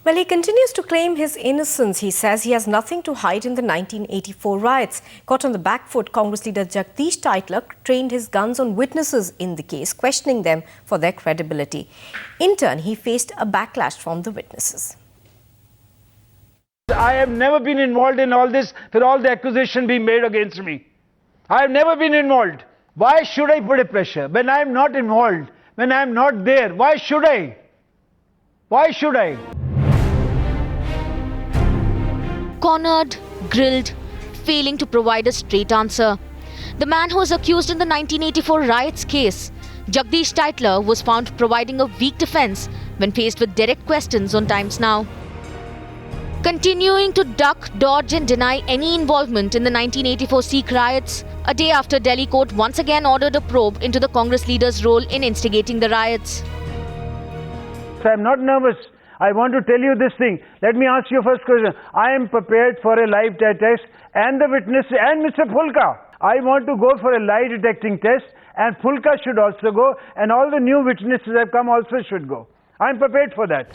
Well, he continues to claim his innocence. He says he has nothing to hide in the 1984 riots. Caught on the back foot, Congress leader Jagdish Titler trained his guns on witnesses in the case, questioning them for their credibility. In turn, he faced a backlash from the witnesses. I have never been involved in all this, for all the accusation being made against me. I have never been involved. Why should I put a pressure when I am not involved, when I am not there? Why should I? Why should I? Cornered, grilled, failing to provide a straight answer. The man who was accused in the 1984 riots case, Jagdish Titler, was found providing a weak defense when faced with direct questions on Times Now. Continuing to duck, dodge and deny any involvement in the 1984 Sikh riots, a day after Delhi court once again ordered a probe into the Congress leader's role in instigating the riots. So I am not nervous. I want to tell you this thing. Let me ask you first question. I am prepared for a live test and the witness and Mr. Phulka. I want to go for a lie detecting test and Phulka should also go and all the new witnesses that have come also should go. I am prepared for that.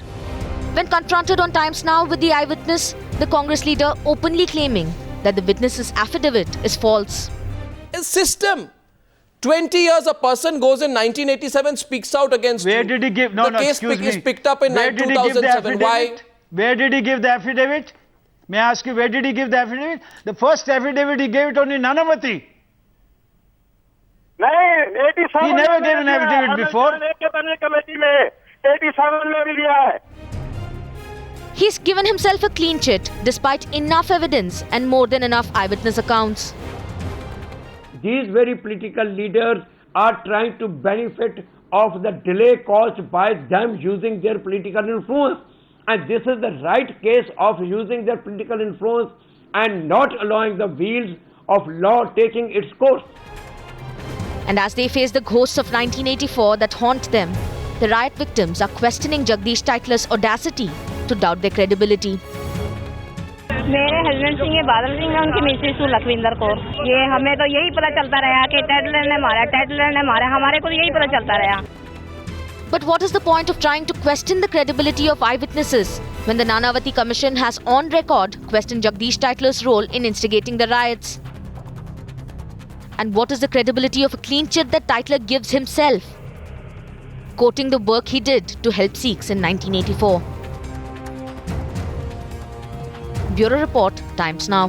When confronted on Times Now with the eyewitness, the Congress leader openly claiming that the witness's affidavit is false. A system. 20 years a person goes in 1987, speaks out against Where you. did he give? No, the no, case excuse me. is picked up in Where did he give the 2007. Why? affidavit? Where did he give the affidavit? May I ask you, where did he give the affidavit? The first affidavit he gave it on in Nanavati. He never gave an affidavit before. He's given himself a clean chit despite enough evidence and more than enough eyewitness accounts. These very political leaders are trying to benefit of the delay caused by them using their political influence. And this is the right case of using their political influence and not allowing the wheels of law taking its course. And as they face the ghosts of 1984 that haunt them, the riot victims are questioning Jagdish Titler's audacity to doubt their credibility. मेरे husband Singh Badal Singh है, उनकी Mrs Lakhwinder Kaur. ये हमें तो यही पता चलता रहा कि टेटलर ने मारा, हमारे को यही पता चलता रहा। But what is the point of trying to question the credibility of eyewitnesses when the Nanavati Commission has on record questioned Jagdish Titler's role in instigating the riots? And what is the credibility of a clean chit that Titler gives himself, quoting the work he did to help Sikhs in 1984? Bureau Report, Times Now.